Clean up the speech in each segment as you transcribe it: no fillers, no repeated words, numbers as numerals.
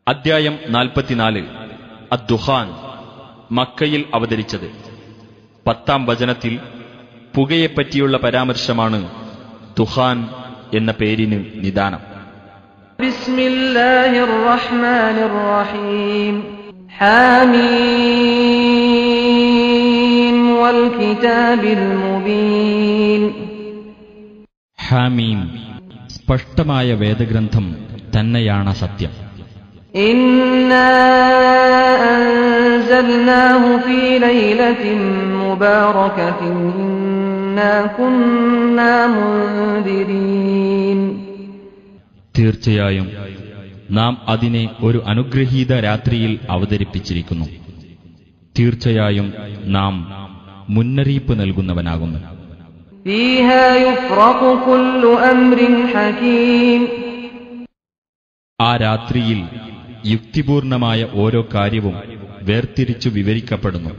അദ്ധ്യായം 44 അദ്ദുഖാൻ മക്കയിൽ അവതരിച്ചത്. 10-ാം വചനത്തിൽ പുകയെപ്പറ്റിയുള്ള പരാമർശമാണ് ദുഖാൻ എന്ന പേരിന് നിദാനം. ബിസ്മില്ലാഹിർ റഹ്മാനിർ റഹീം ഹാമീം വൽ കിതാബിൽ മുബീൻ. ഹാമീം, സ്പഷ്ടമായ വേദഗ്രന്ഥം തന്നെയാണ് സത്യം. ഇന്നാ അൻസൽനാഹു ഫീ ലൈലത്തിൻ മുബാറകത്തിൻ ഇന്നാ കുന്നാ മുൻദിരീൻ. തീർച്ചയായും നാം അതിനെ ഒരു അനുഗ്രഹീത രാത്രിയിൽ അവതരിപ്പിച്ചിരിക്കുന്നു. തീർച്ചയായും നാം മുന്നറിയിപ്പ് നൽകുന്നവനാകുന്നു. ഫീഹാ യുഫ്റഖു കുല്ലു അംരിൻ ഹകീം. ആ രാത്രിയിൽ യുക്തിപൂർണമായ ഓരോ കാര്യവും വേർതിരിച്ചു വിവരിക്കപ്പെടുന്നു.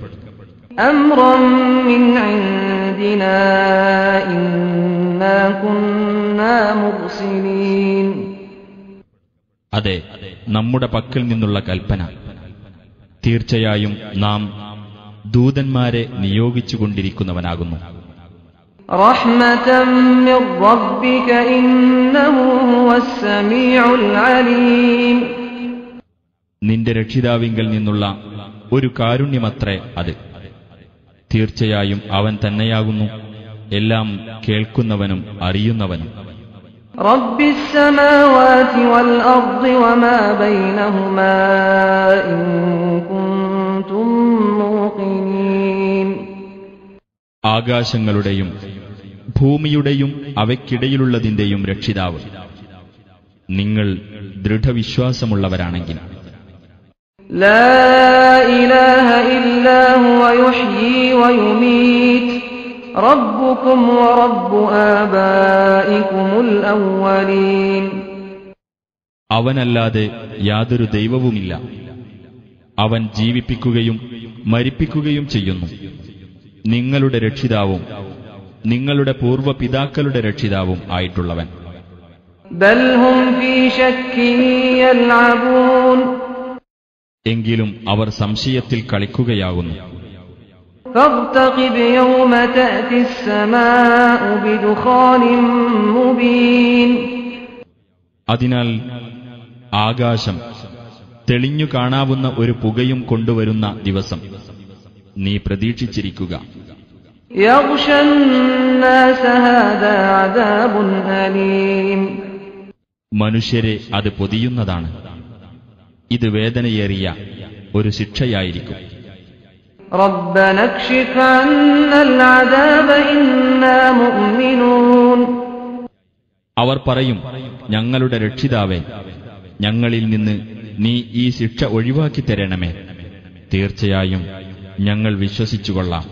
അംറൻ മിൻ ഇൻദിനാ ഇന്നാ കുന്നാ മുർസിലീൻ. അതെ, നമ്മുടെ പക്കൽ നിന്നുള്ള കൽപ്പന. തീർച്ചയായും നാം ദൂതന്മാരെ നിയോഗിച്ചുകൊണ്ടിരിക്കുന്നവനാകുന്നു. റഹ്മതൻ മിർ റബ്ബിക ഇന്നഹു ഹുവസ് സമീഉൽ അലീം. നിന്റെ രക്ഷിതാവിങ്കൽ നിന്നുള്ള ഒരു കാരുണ്യമത്രേ അത്. തീർച്ചയായും അവൻ തന്നെയാകുന്നു എല്ലാം കേൾക്കുന്നവനും അറിയുന്നവനും. റബ്ബിസ് സമാവാതി വൽ അർദി വമാ ബൈനഹുമാ ഇൻ കുൻതും മൂഖിനീൻ. ആകാശങ്ങളുടെയും ഭൂമിയുടെയും അവയ്ക്കിടയിലുള്ളതിന്റെയും രക്ഷിതാവ്, നിങ്ങൾ ദൃഢവിശ്വാസമുള്ളവരാണെങ്കിൽ. ലാ ഇലാഹ ഇല്ലാ ഹുവ യുഹ്യീ വയുമീത് റബ്ബുകും വറബ്ബു ആബായികുമുൽ അവ്വലീൻ. അവനല്ലാതെ യാതൊരു ദൈവവുമില്ല. അവൻ ജീവിപ്പിക്കുകയും മരിപ്പിക്കുകയും ചെയ്യുന്നു. നിങ്ങളുടെ രക്ഷിതാവും നിങ്ങളുടെ പൂർവ്വപിതാക്കളുടെ രക്ഷിതാവും ആയിട്ടുള്ളവൻ. ബൽ ഹും ഫീ ശക്കിൻ യൽഅബൂൻ. എങ്കിലും അവർ സംശയത്തിൽ കളിക്കുകയാകുന്നു. ഫർതഖിബ് യൗമ തഅതിസ് സമാഉ ബിദുഖാനിൻ മുബീൻ. അതിനാൽ ആകാശം തെളിഞ്ഞു കാണാവുന്ന ഒരു പുകയും കൊണ്ടുവരുന്ന ദിവസം നീ പ്രതീക്ഷിച്ചിരിക്കുക. യഗ്ശൻ നാസ ഹാദാ അദാബുൻ അലീം. മനുഷ്യരെ അത് പൊതിയുന്നതാണ്. ഇത് വേദനയേറിയ ഒരു ശിക്ഷയായിരിക്കും. റബ്ബന ക്ഷിഫ് അന്നൽ അദാബ ഇന്നാ മുഅ്മിനൂൻ. അവർ പറയും, ഞങ്ങളുടെ രക്ഷിതാവേ, ഞങ്ങളിൽ നിന്ന് നീ ഈ ശിക്ഷ ഒഴിവാക്കി തരണമേ. തീർച്ചയായും ഞങ്ങൾ വിശ്വസിച്ചുകൊള്ളാം.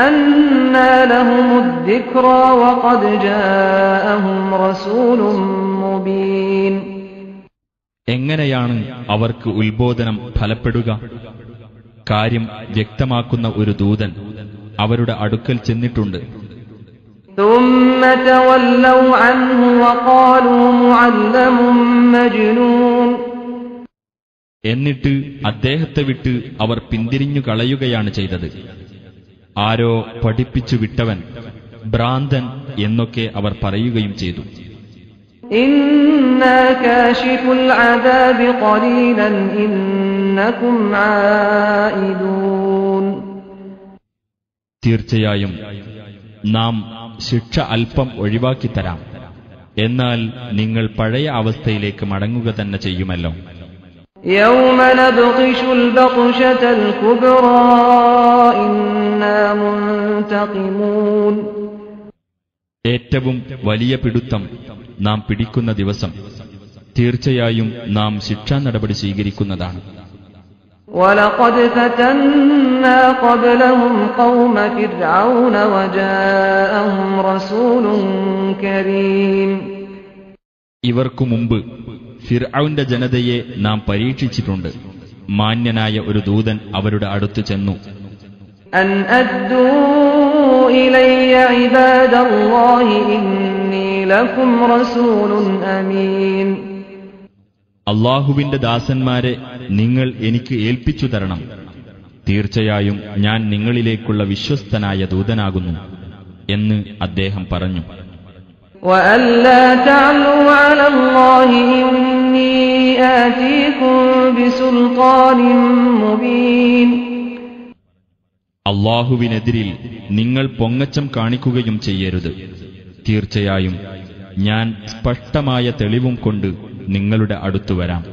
അന്നാ ലഹുമുദ് ദിക്റാ വഖദ് ജാഅഹും റസൂലുൻ മുബീൻ. എങ്ങനെയാണ് അവർക്ക് ഉത്ബോധനം ഫലപ്പെടുക? കാര്യം വ്യക്തമാക്കുന്ന ഒരു ദൂതൻ അവരുടെ അടുക്കൽ ചെന്നിട്ടുണ്ട്. ثم تولوا عنه وقالوا معلم مجنون. എന്നിട്ട് അദ്ദേഹത്തെ വിട്ട് അവർ പിന്തിരിഞ്ഞു കളയുകയാണ് ചെയ്തത്. ആരോ പഠിപ്പിച്ചു വിട്ടവൻ, ഭ്രാന്തൻ എന്നൊക്കെ അവർ പറയുകയും ചെയ്തു. ഇന്നാ കാശിഫുൽ അദാബി ഖലീലൻ ഇന്നകും ആയിദൂൻ. തീർച്ചയായും നാം ശിക്ഷ അല്പം ഒഴിവാക്കിത്തരാം, എന്നാൽ നിങ്ങൾ പഴയ അവസ്ഥയിലേക്ക് മടങ്ങുക തന്നെ ചെയ്യുമല്ലോ. യൗമ നബ്ഖിഷുൽ ബഖ്ശതൽ കുബ്റാ ഇന്നാ മുൻതഖിമൂൻ. ഏറ്റവും വലിയ പിടുത്തം നാം പിടിക്കുന്ന ദിവസം തീർച്ചയായും നാം ശിക്ഷാ നടപടി സ്വീകരിക്കുന്നതാണ്. വലഖദ് ഫതന്നാ ഖബ്ലഹും ഖൗമ ഫിർഔന വജാഅഹും റസൂലുൻ കരീം. ഇവർക്കു മുമ്പ് ഫിർഔന്റെ ജനതയെ നാം പരീക്ഷിച്ചിട്ടുണ്ട്. മാന്യനായ ഒരു ദൂതൻ അവരുടെ അടുത്ത് ചെന്നു. അൻ അദ്ദൂ ഇലയ്യ ഇബാദല്ലാഹി ഇന്നി ലകും റസൂലുൻ അമീൻ. അല്ലാഹുവിന്റെ ദാസന്മാരെ നിങ്ങൾ എനിക്ക് ഏൽപ്പിച്ചു തരണം. തീർച്ചയായും ഞാൻ നിങ്ങളിലേക്കുള്ള വിശ്വസ്തനായ ദൂതനാകുന്നു എന്ന് അദ്ദേഹം പറഞ്ഞു. وَأَلَّا تَعْلُوا عَلَى اللَّهِ إِنِّي آتِيكُم بِسُلْطَانٍ مُبِينٍ. അല്ലാഹുവിനെതിരിൽ നിങ്ങൾ പൊങ്ങച്ചം കാണിക്കുകയും ചെയ്യരുത്. തീർച്ചയായും ഞാൻ സ്പഷ്ടമായ തെളിവും കൊണ്ട് നിങ്ങളുടെ അടുത്തു വരാം.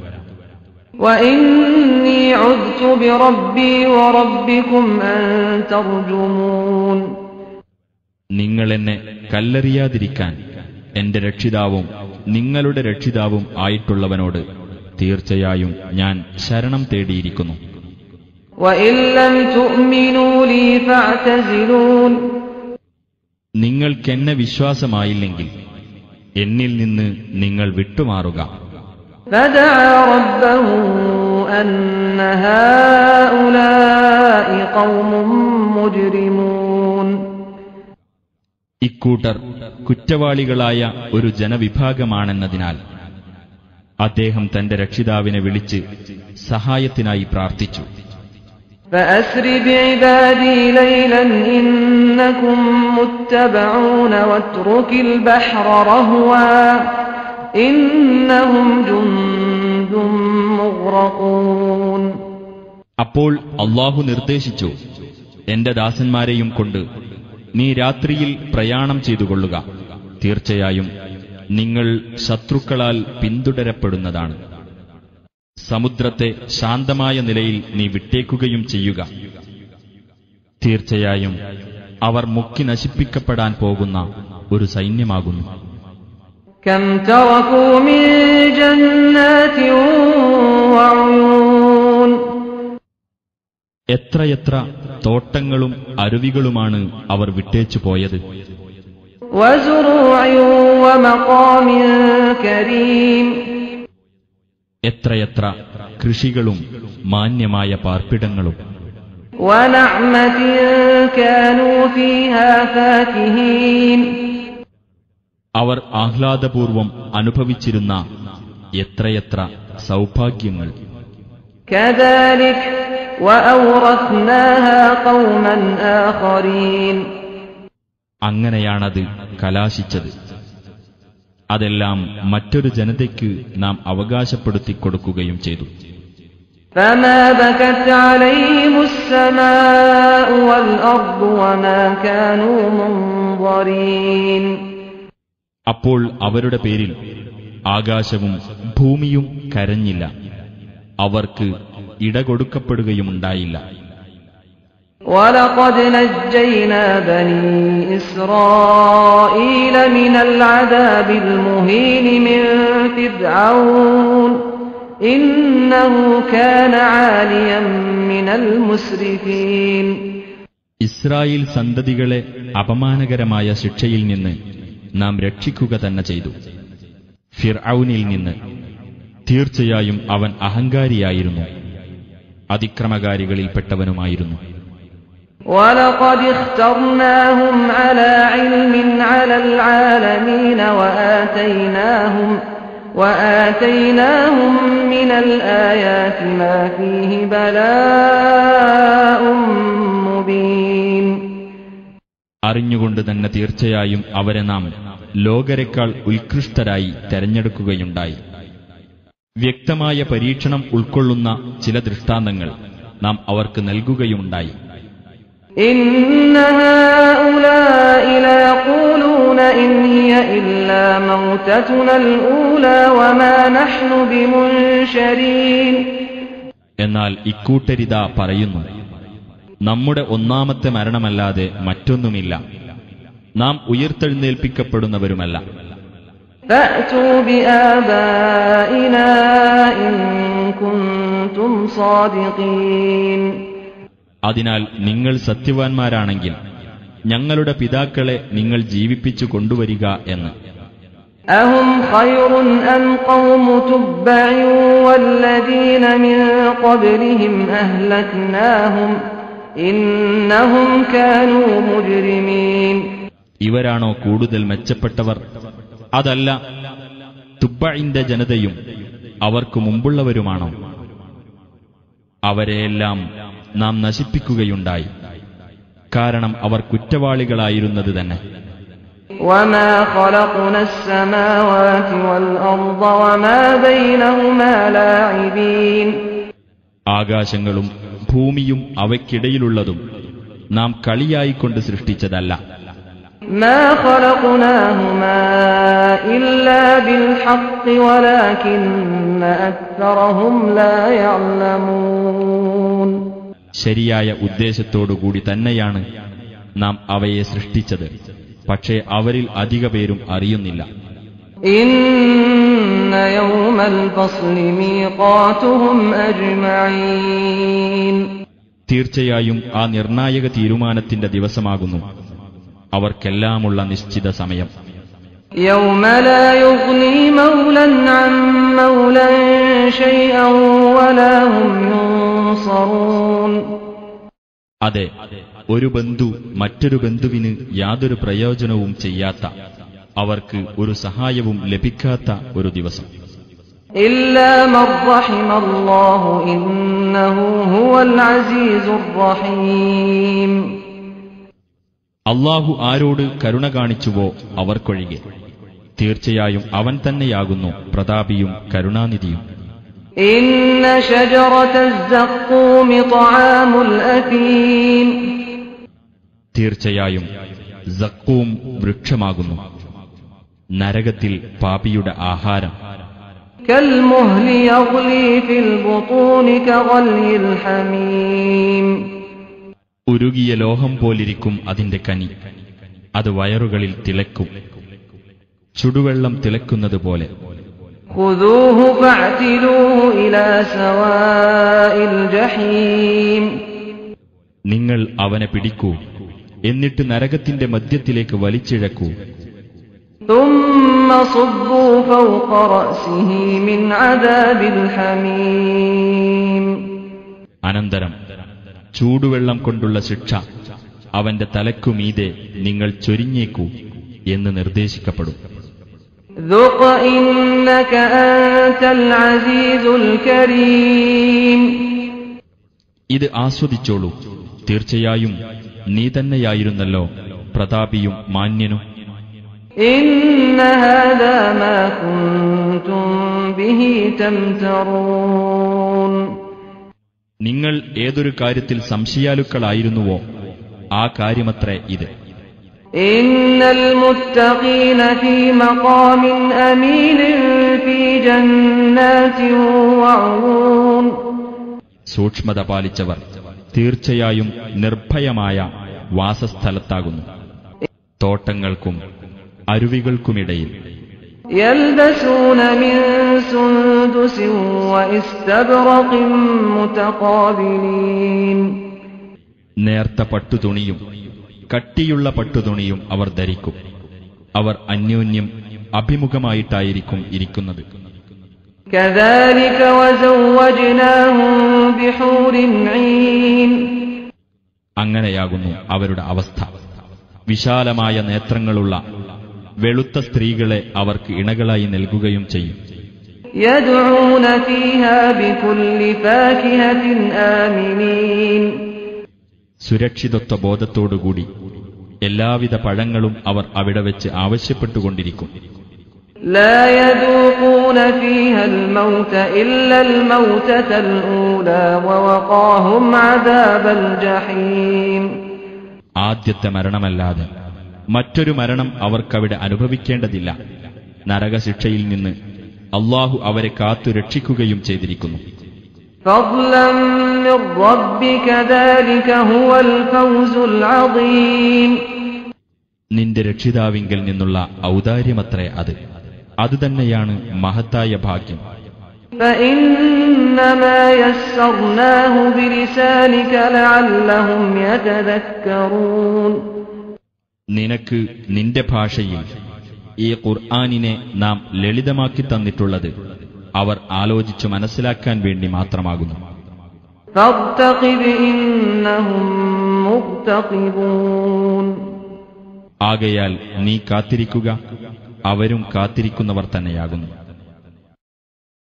وَإِنِّي عُذْتُ بِرَبِّي وَرَبِّكُمْ أَن تَرْجُمُونِ. നിങ്ങൾ എന്നെ കല്ലെറിയാതിരിക്കാൻ എന്റെ രക്ഷിതാവും നിങ്ങളുടെ രക്ഷിതാവും ആയിട്ടുള്ളവനോട് തീർച്ചയായും ഞാൻ ശരണം തേടിയിരിക്കുന്നു. وَإِن لَّمْ تُؤْمِنُوا لِي فَاعْتَزِلُونِ. നിങ്ങൾക്കെന്നെ വിശ്വാസമായില്ലെങ്കിൽ എന്നിൽ നിന്ന് നിങ്ങൾ വിട്ടുമാറുക. فَدَعَا رَبَّهُ أَنَّ هَٰؤُلَاءِ قَوْمٌ مُجْرِمُونَ. ഇക്കൂട്ടർ കുറ്റവാളികളായ ഒരു ജനവിഭാഗമാണെന്നതിനാൽ അദ്ദേഹം തന്റെ രക്ഷിതാവിനെ വിളിച്ച് സഹായത്തിനായി പ്രാർത്ഥിച്ചു. فَأَسْرِ بِعِبَادِي لَيْلًا إِنَّكُم مُّتَّبَعُونَ وَاتْرُكِ الْبَحْرَ رَهْوًا إِنَّهُمْ جُندٌ مُّغْرَقُونَ. അപ്പോൾ അല്ലാഹു നിർദ്ദേശിച്ചു, എന്റെ ദാസന്മാരെയും കൊണ്ട് നീ രാത്രിയിൽ പ്രയാണം ചെയ്തുകൊള്ളുക. തീർച്ചയായും നിങ്ങൾ ശത്രുക്കളാൽ പിന്തുടരപ്പെടുന്നതാണ്. സമുദ്രത്തെ ശാന്തമായ നിലയിൽ നീ വിട്ടേക്കുകയും ചെയ്യുക. തീർച്ചയായും അവർ മുക്കി നശിപ്പിക്കപ്പെടാൻ പോകുന്ന ഒരു സൈന്യമാകുന്നു. كَمْ تَرَكُوا مِن جَنَّاتٍ وَعُيُونٍ. എത്രയെത്ര തോട്ടങ്ങളും അരുവികളുമാണ് അവർ വിട്ടേച്ചു പോയത്. وَزُرُوعٍ وَمَقَامٍ كَرِيمٍ. എത്രയെത്ര കൃഷികളും മാന്യമായ പാർപ്പിടങ്ങളും. وَنَعْمَةٍ كَانُوا فِيهَا فَاكِهِينَ. അവർ ആഹ്ലാദപൂർവം അനുഭവിച്ചിരുന്ന എത്രയെത്ര സൗഭാഗ്യങ്ങൾ. كَذَلِكَ وَأَوْرَثْنَاهَا قَوْمًا آخَرِينَ. അങ്ങനെയാണത് കലാശിച്ചത്. അതെല്ലാം മറ്റൊരു ജനതയ്ക്ക് നാം അവകാശപ്പെടുത്തിക്കൊടുക്കുകയും ചെയ്തു. فَمَا بَكَتْ عَلَيْهِمُ السَّمَاءُ وَالْأَرْضُ وَمَا كَانُوا مُنظَرِينَ. അപ്പോൾ അവരുടെ പേരിൽ ആകാശവും ഭൂമിയും കരഞ്ഞില്ല. അവർക്ക് ഇടകൊടുക്കപ്പെടുകയുമുണ്ടായില്ല. وَلَقَدْ نَجَّيْنَا بَنِي إِسْرَائِيلَ مِنَ الْعَذَابِ الْمُهِينِ مِنْ فِرْعَوْنَ إِنَّهُ كَانَ عَالِيًا مِنَ الْمُسْرِفِينَ. ഇസ്രായേൽ സന്തതികളെ അപമാനകരമായ ശിക്ഷയിൽ നിന്ന് നാം രക്ഷിക്കുക തന്നെ ചെയ്തു. ഫിർഔനിൽ നിന്ന്. തീർച്ചയായും അവൻ അഹങ്കാരിയായിരുന്നു, അതിക്രമകാരികളിൽപ്പെട്ടവനുമായിരുന്നു. وَلَقَدِ اخْتَرْنَاهُمْ عَلَى عِلْمٍ عَلَى الْعَالَمِينَ وَآتَيْنَاهُمْ مِنَ الْآيَاتِ مَا فِيهِ بَلَاءٌ مُبِينٌ. അറിഞ്ഞുകൊണ്ട് തന്നെ തീർച്ചയായും അവരെ നാം ലോകരെക്കാൾ ഉത്കൃഷ്ടരായി തെരഞ്ഞെടുക്കുകയുണ്ടായി. വ്യക്തമായ പരീക്ഷണം ഉൾക്കൊള്ളുന്ന ചില ദൃഷ്ടാന്തങ്ങൾ നാം അവർക്ക് നൽകുകയുമുണ്ടായി. إِنَّ هَٰؤُلَاءِ لَيَقُولُونَ إِنْ هِيَ إِلَّا مَوْتَتُنَا الْأُولَىٰ وَمَا نَحْنُ بِمُنشَرِينَ. എന്നാൽ ഇക്കൂട്ടരിതാ പറയുന്നു, നമ്മുടെ ഒന്നാമത്തെ മരണമല്ലാതെ മറ്റൊന്നുമില്ല, നാം ഉയർത്തെഴുന്നേൽപ്പിക്കപ്പെടുന്നവരുമല്ല. فَأْتُوا بِآبَائِنَا إِن كُنتُمْ صَادِقِينَ. അതിനാൽ നിങ്ങൾ സത്യവാൻമാരാണെങ്കിൽ ഞങ്ങളുടെ പിതാക്കളെ നിങ്ങൾ ജീവിപ്പിച്ചു കൊണ്ടുവരിക എന്ന്. أَهُمْ خَيْرٌ أَمْ قَوْمُ تُبَّعٍ وَالَّذِينَ مِن قَبْلِهِمْ أَهْلَكْنَاهُمْ إِنَّهُمْ كَانُوا مُجْرِمِينَ. ഇവരാണോ കൂടുതൽ മെച്ചപ്പെട്ടവർ? അതല്ല, തുബ്ബഇന്റെ ജനതയും അവർക്കു മുമ്പുള്ളവരുമാണോ? അവരെയെല്ലാം നാം നശിപ്പിക്കുകയുണ്ടായി, കാരണം അവർ കുറ്റവാളികളായിരുന്നത് തന്നെ. വമാ ഖലഖ്നസ് സമാവാതി വൽ അർദ വമാ ബൈനഹുമാ ലാഇബീൻ. ആകാശങ്ങളും ഭൂമിയും അവയ്ക്കിടയിലുള്ളതും നാം കളിയായിക്കൊണ്ട് സൃഷ്ടിച്ചതല്ല. മാ ഖലഖ്നാഹുമാ ഇല്ലാ ബിൽ ഹഖ് വലാകിന്ന അക്തറഹും ലാ യഅലമൂൻ. ശരിയായ ഉദ്ദേശത്തോടുകൂടി തന്നെയാണ് നാം അവയെ സൃഷ്ടിച്ചത്, പക്ഷേ അവരിൽ അധിക പേരും അറിയുന്നില്ല. ഇന്ന യൗമൽ ഫസ്ലി മീഖാതുഹും അജ്മഈൻ. തീർച്ചയായും ആ നിർണായക തീരുമാനത്തിന്റെ ദിവസമാകുന്നു അവർക്കെല്ലാമുള്ള നിശ്ചിത സമയം. യൗമ ലാ യുഗ്നി മൗലൻ അൻ മൗലൻ ശൈഅൻ വലാ ഹും യുൻസറൂൻ. അതെ, ഒരു ബന്ധു മറ്റൊരു ബന്ധുവിന് യാതൊരു പ്രയോജനവും ചെയ്യാത്ത, അവർക്ക് ഒരു സഹായവും ലഭിക്കാത്ത ഒരു ദിവസം. ഇല്ലാ മൻ റഹിമല്ലാഹു ഇന്നഹു ഹുവൽ അസീസുർ റഹീം. അല്ലാഹു ആരോട് കരുണ കാണിച്ചുവോ അവർക്കൊഴികെ, തീർച്ചയായും അവൻ തന്നെയാകുന്നു പ്രതാപിയും കരുണാനിധിയും. ഇന്ന ശജറതസ് സഖൂമി തആമുൽ അഥീം. തീർച്ചയായും സഖൂം വൃക്ഷമാകുന്നു നരകത്തിൽ പാപിയുടെ ആഹാരം. കൽമുഹ്ലി യഗ്ലി ഫിൽ ബുതൂനി കഗൽയിൽ ഹമീം. ഉരുകിയ ലോഹം പോലിരിക്കും അതിന്റെ കനി, അത് വയറുകളിൽ തിളക്കും, ചുടുവെള്ളം തിളക്കുന്നത് പോലെ. ഖുദൂഹു ഫഅ്തിലൂഹു ഇലാ സവാഇൽ ജഹീം. നിങ്ങൾ അവനെ പിടിക്കൂ, എന്നിട്ട് നരകത്തിന്റെ മധ്യത്തിലേക്ക് വലിച്ചിഴക്കൂ. ثم صبوا فوق رأسه من عذاب الحميم. അനന്തരം ചൂടുവെള്ളം കൊണ്ടുള്ള ശിക്ഷ അവന്റെ തലക്കുമീതെ നിങ്ങൾ ചൊരിഞ്ഞേക്കൂ എന്ന് നിർദ്ദേശിക്കപ്പെടും. ذُقْ إِنَّكَ أَنْتَ الْعَزِيزُ الْكَرِيمُ. ഇത് ആസ്വദിച്ചോളൂ, തീർച്ചയായും നീ തന്നെയായിരുന്നല്ലോ പ്രതാപിയും മാന്യനും. إِنَّ هَذَا مَا كُنْتُمْ بِهِ تَمْتَرُونَ. നിങ്ങൾ ഏതൊരു കാര്യത്തിൽ സംശയാലുക്കളായിരുന്നുവോ ആ കാര്യമത്രേ ഇത്. إِنَّ الْمُتَّقِينَ فِي مَقَامٍ أَمِينٍ فِي جَنَّاتٍ وَعُيُونٍ. സൂക്ഷ്മത പാലിച്ചവർ തീർച്ചയായും നിർഭയമായ വാസസ്ഥലത്താകുന്നു, തോട്ടങ്ങൾക്കും അരുവികൾക്കുമിടയിൽ. يَلْبَسُونَ مِن سُندُسٍ وَإِسْتَبْرَقٍ مُتَقَابِلِينَ. നേർത്ത പട്ടുതുണിയും കട്ടിയുള്ള പട്ടുതുണിയും അവർ ധരിക്കും, അവർ അന്യോന്യം അഭിമുഖമായിട്ടായിരിക്കും ഇരിക്കുന്നത്. كَذَلِكَ وَزَوَّجْنَاهُم بِحُورٍ عِينٍ. അങ്ങനെയാകുന്നു അവരുടെ അവസ്ഥ. വിശാലമായ നേത്രങ്ങളുള്ള വെളുത്ത സ്ത്രീകളെ അവർക്ക് ഇണകളായി നൽകുകയും ചെയ്യും. يَدْعُونَ فِيهَا بِكُلِّ فَاكِهَةٍ آمِنِينَ. സുരക്ഷിതത്വ ബോധത്തോടുകൂടി എല്ലാവിധ പഴങ്ങളും അവർ അവിടെ വെച്ച് ആവശ്യപ്പെട്ടുകൊണ്ടിരിക്കും. لا يذوقون فيها الموت إلا الموتة الأولى ووقاهم عذاب الجحيم. ആദ്യത്തെ മരണമല്ലാതെ മറ്റൊരു മരണം അവർക്കവിടെ അനുഭവിക്കേണ്ടതില്ല. നരകശിക്ഷയിൽ നിന്ന് അല്ലാഹു അവരെ കാത്തു രക്ഷിക്കുകയും ചെയ്തിരിക്കുന്നു. فضلا من ربك ذلك هو الفوز العظيم. നിന്റെ രക്ഷിതാവിങ്കൽ നിന്നുള്ള ഔദാര്യമത്രേ അത്, അതുതന്നെയാണ് മഹത്തായ ഭാഗ്യം. فإنما يسرناه بلسانك لعلهم يتذكرون. നിനക്ക് നിന്റെ ഭാഷയിൽ ഈ ഖുർആനിനെ നാം ലളിതമാക്കി തന്നിട്ടുള്ളത് അവർ ആലോചിച്ചു മനസ്സിലാക്കാൻ വേണ്ടി മാത്രമാകുന്നു. فارتقب إنهم مرتقبون. ആകയാൽ നീ കാത്തിരിക്കുക, അവരും കാത്തിരിക്കുന്നവർ തന്നെയാകുന്നു.